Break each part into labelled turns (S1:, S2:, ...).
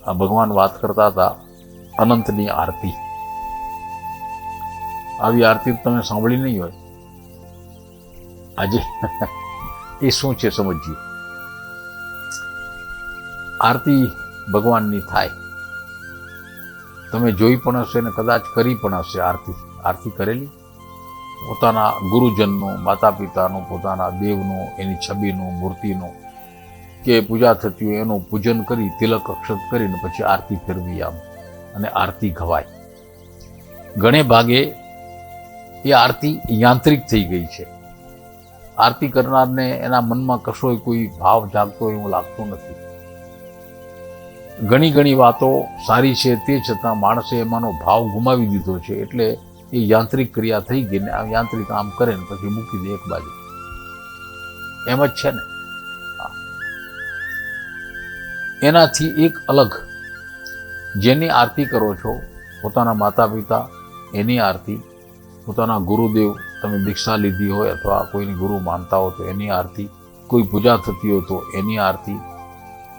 S1: આ ભગવાન વાત કરતા હતા અનંતની આરતી. આવી આરતી તમે સાંભળી નહીં હોય. આજે એ શું છે સમજીએ. આરતી ભગવાનની થાય. તમે જોઈ પણ હશે ને કદાચ કરી પણ હશે. આરતી કરેલી પોતાના ગુરુજનનું, માતા પિતાનું, પોતાના દેવનું, એની છબીનું, મૂર્તિનું કે પૂજા થતી હોય એનું પૂજન કરી, તિલક અક્ષત કરીને પછી આરતી ફેરવી આમ અને આરતી ગવાય. ઘણે ભાગે એ આરતી યાંત્રિક થઈ ગઈ છે. આરતી કરનારને એના મનમાં કશોય કોઈ ભાવ જાગતો હોય એવું લાગતું નથી. ઘણી વાતો સારી છે, તે છતાં માણસે એમાંનો ભાવ ગુમાવી દીધો છે. એટલે એ યાંત્રિક ક્રિયા થઈ ગઈ ને આ યાંત્રિક આમ કરે ને પછી મૂકી દે એક બાજુ. એમ જ છે ને. એનાથી એક અલગ જેની આરતી કરો છો, પોતાના માતા પિતા એની આરતી, પોતાના ગુરુદેવ તમે દીક્ષા લીધી હોય અથવા કોઈની ગુરુ માનતા હો તો એની આરતી, કોઈ પૂજા થતી હોય તો એની આરતી,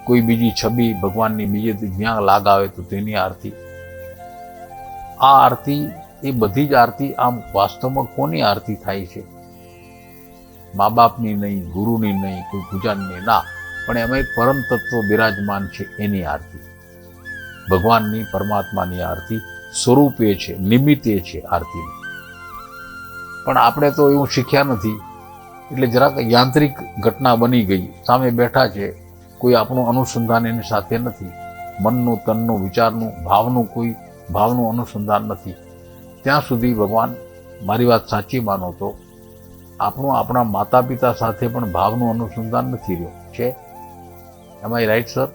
S1: કોઈ બીજી છબી ભગવાનની બીજે જ્યાં લાગ આવે તો તેની આરતી. આ આરતી એ બધી જ આરતી આમ વાસ્તવમાં કોની આરતી થાય છે? મા બાપની નહીં, ગુરુની નહીં, કોઈ પૂજાની ના, પણ એમાં એક પરમ તત્વ બિરાજમાન છે એની આરતી. ભગવાનની, પરમાત્માની આરતી સ્વરૂપે છે, નિમિત્તે છે આરતીની. પણ આપણે તો એવું શીખ્યા નથી એટલે જરાક યાંત્રિક ઘટના બની ગઈ. સામે બેઠા છે, કોઈ આપણું અનુસંધાન એની સાથે નથી. મનનું, તનનું, વિચારનું, ભાવનું અનુસંધાન નથી. ત્યાં સુધી ભગવાન, મારી વાત સાચી માનો તો આપણા માતા પિતા સાથે પણ ભાવનું અનુસંધાન નથી રહ્યું છે. એમ આઈ રાઈટ સર?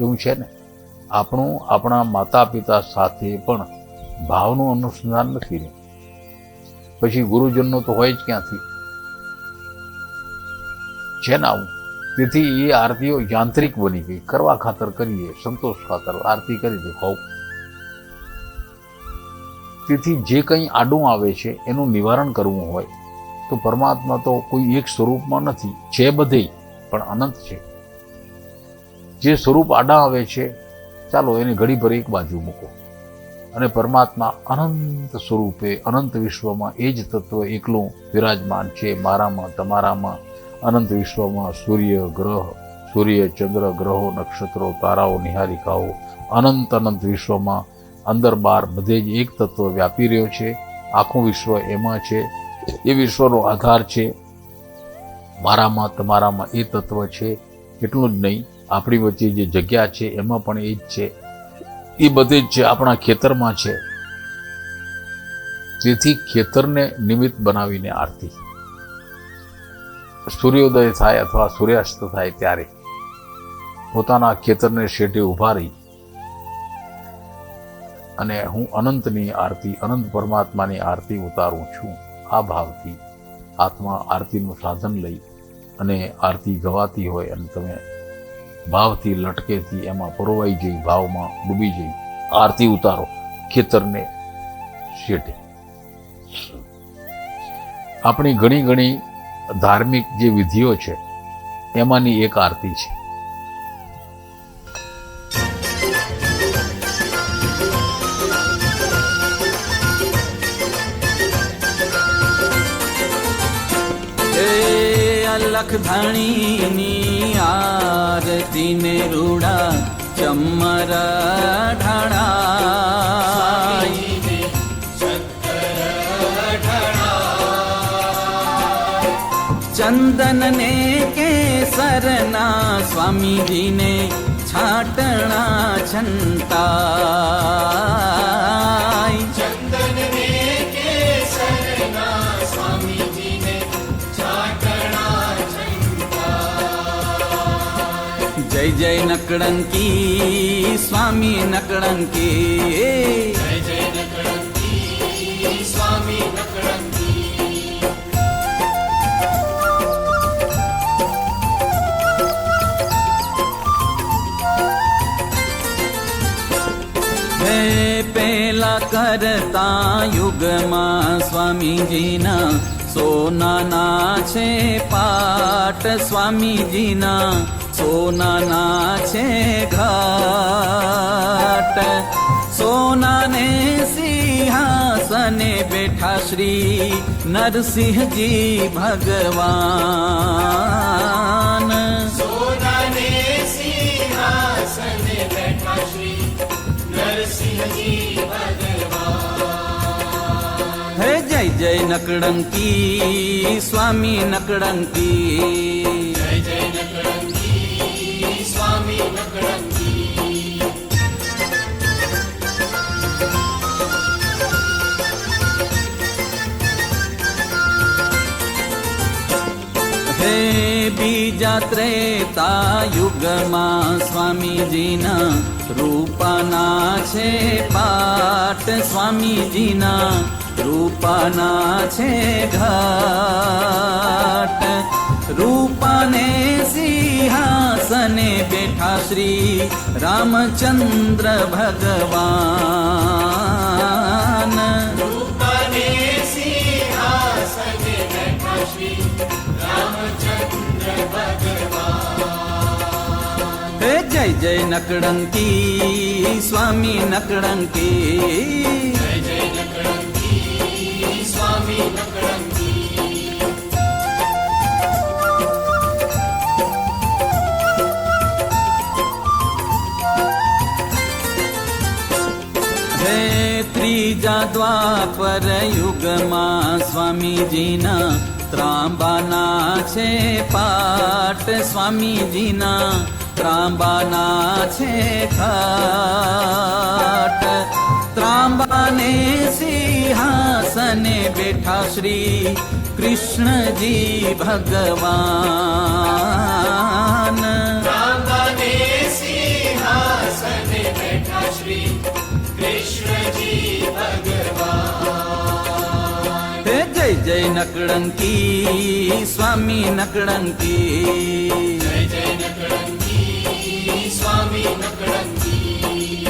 S1: એવું છે ને. આપણા માતા પિતા સાથે પણ ભાવનું અનુસંધાન નથી રહ્યું. પછી ગુરુજનનો તો હોય જ ક્યાંથી? છે ને આવું. તેથી એ આરતીઓ યાંત્રિક બની ગઈ. કરવા ખાતર કરીએ, સંતોષ ખાતર આરતી કરી દે હોવ. તેથી જે કંઈ આડું આવે છે એનું નિવારણ કરવું હોય તો પરમાત્મા તો કોઈ એક સ્વરૂપમાં નથી, છે બધે પણ અનંત છે. જે સ્વરૂપ આડા આવે છે ચાલો એને ઘડીભર એક બાજુ મૂકો અને પરમાત્મા અનંત સ્વરૂપે અનંત વિશ્વમાં એ જ તત્વ એકલું વિરાજમાન છે. મારામાં, તમારામાં, અનંત વિશ્વમાં સૂર્ય, ચંદ્ર, ગ્રહો, નક્ષત્રો, તારાઓ, નિહારિકાઓ અનંત વિશ્વમાં અંદર બહાર બધે જ એક તત્વ વ્યાપી રહ્યો છે. આખું વિશ્વ એમાં છે. એ વિશ્વનો આધાર છે. મારામાં, તમારામાં એ તત્વ છે. એટલું જ નહીં, આપણી વચ્ચે જે જગ્યા છે એમાં પણ એ જ છે. એ બધે જ છે. આપણા ખેતરમાં છે. તેથી ખેતરને નિમિત્ત બનાવીને આરતી. સૂર્યોદય થાય અથવા સૂર્યાસ્ત થાય ત્યારે પોતાના ખેતરને શેઢે ઊભા રહી અને હું અનંતની આરતી, અનંત પરમાત્માની આરતી ઉતારું છું. આ ભાવથી આત્મા આરતીનું સાધન લઈ અને આરતી ગવાતી હોય અને તમે ભાવથી, લટકેથી એમાં પરોવાઈ જઈ, ભાવમાં ડૂબી જઈ આરતી ઉતારો ખેતરને શેઢે. આપણી ઘણી ધાર્મિક જે વિધિઓ છે એમાંની એક આરતી છે.
S2: અલખ ધણીની આરતી ને રૂડા ચમર ઢાળા, ચંદન ને કેસરના સ્વામીજીને છાટણા છંતાય, ચંદન ને કેસરના સ્વામીજીને છાટણા છંતાય. જય જય નકળંકી સ્વામી નકળંકી, જય જય નકળંકી સ્વામી નકળંકી. પેલા કરતા યુગમાં સ્વામીજીના સોનાના છે પાટ, સ્વામીજીના સોનાના છે ઘર. સિંહાસને બેઠા શ્રી નરસિંહજી ભગવાન.
S3: સોનાને સિંહાસને બેઠા શ્રી નરસિંહજી ભગવાન.
S2: હે જય જય નકળંકી સ્વામી નકળંકી.
S3: જય જય નકળંકી સ્વામી નકળંકી.
S2: હે બીજા ત્રેતા યુગમાં સ્વામીજીના રૂપાના છે પાટ. સ્વામીજીના રૂપાના છે ઘાટ. રૂપાને સિંહાસને બેઠા શ્રી રામચંદ્ર ભગવાન.
S3: રૂપાને સિંહાસને બેઠા શ્રી રામચંદ્ર ભગવાન.
S2: હે જય જય નકળંકી સ્વામી નકળંકી.
S3: જય જય નકળંકી સ્વામી નકળંકી.
S2: હે ત્રીજા દ્વાપર યુગમાં સ્વામીજીના ત્રાંબાના છે પાટ. સ્વામીજીના ત્રાંબાના છે ખાટ. ત્રાંબાને સિંહાસને બેઠા શ્રી કૃષ્ણજી ભગવાન.
S3: રામબાને સિંહાસને બેઠા શ્રી કૃષ્ણજી ભગવાન.
S2: હે જય જય નકળંકી સ્વામી નકળંકી.
S3: જય જય નકળંકી સ્વામી નકળંકી.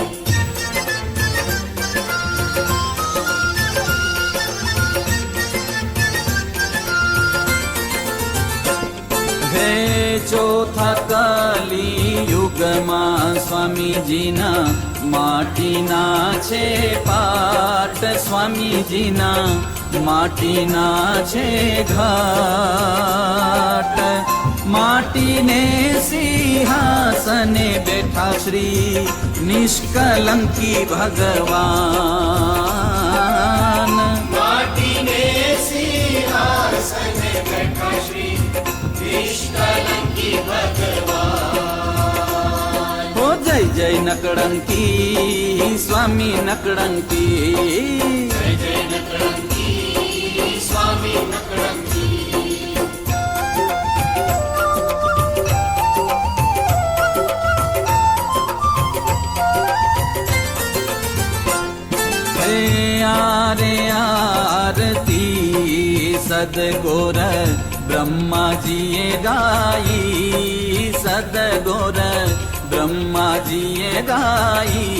S2: હે ચોથા કલી યુગમાં સ્વામીજીના માટીના છે પાટ. સ્વામીજીના માટીના છે ઘાટ. માટીને સિંહાસને બેઠા શ્રી નિષ્કલંકી ભગવાન.
S3: માટીને સિંહાસને બેઠા શ્રી નિષ્કલંકી ભગવાન.
S2: હો જય જય નકળંકી સ્વામી નકળંકી.
S3: જય જય નકળંકી સ્વામી નકળંકી.
S2: હે આરે આરતી સદગોર બ્રહ્માજીએ ગાઈ. સદગોર બ્રહ્માજીએ ગાઈ.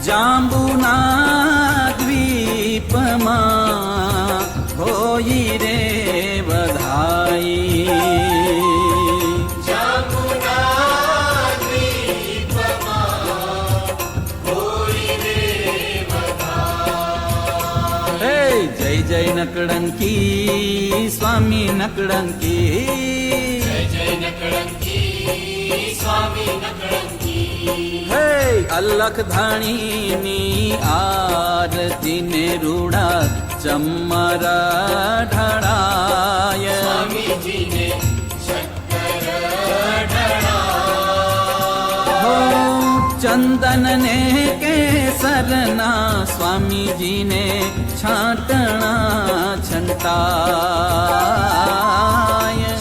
S2: જાંબુના દ્વીપમાં હોઈ રે બધાઈ.
S3: જાંબુના દ્વીપમાં હોય રે બધા.
S2: હે જય જય નકળંકી સ્વામી નકળંકી.
S3: જય જય નકળંકી સ્વામી નકળંકી.
S2: હે અલખ ધાણીની આરતી ને રૂડા ચમર ઢળાય.
S3: સ્વામીજીને શક્કર ઢળાય.
S2: હો ચંદન ને કેસરના સ્વામીજીને છાંટણા છંટાય.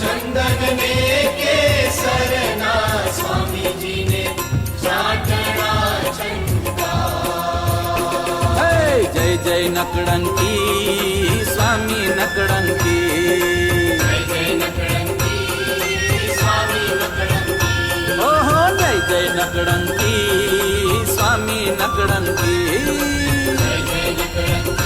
S3: ચંદનને કેસરના સ્વામીજીને ચાટણા છંટા.
S2: હે જય જય નકળંકી સ્વામી નકળંકી.
S3: જય જય નકળંકી સ્વામી નકળંકી.
S2: ઓહો જય જય નકળંકી સ્વામી નકળંકી.
S3: જય જય નકળંકી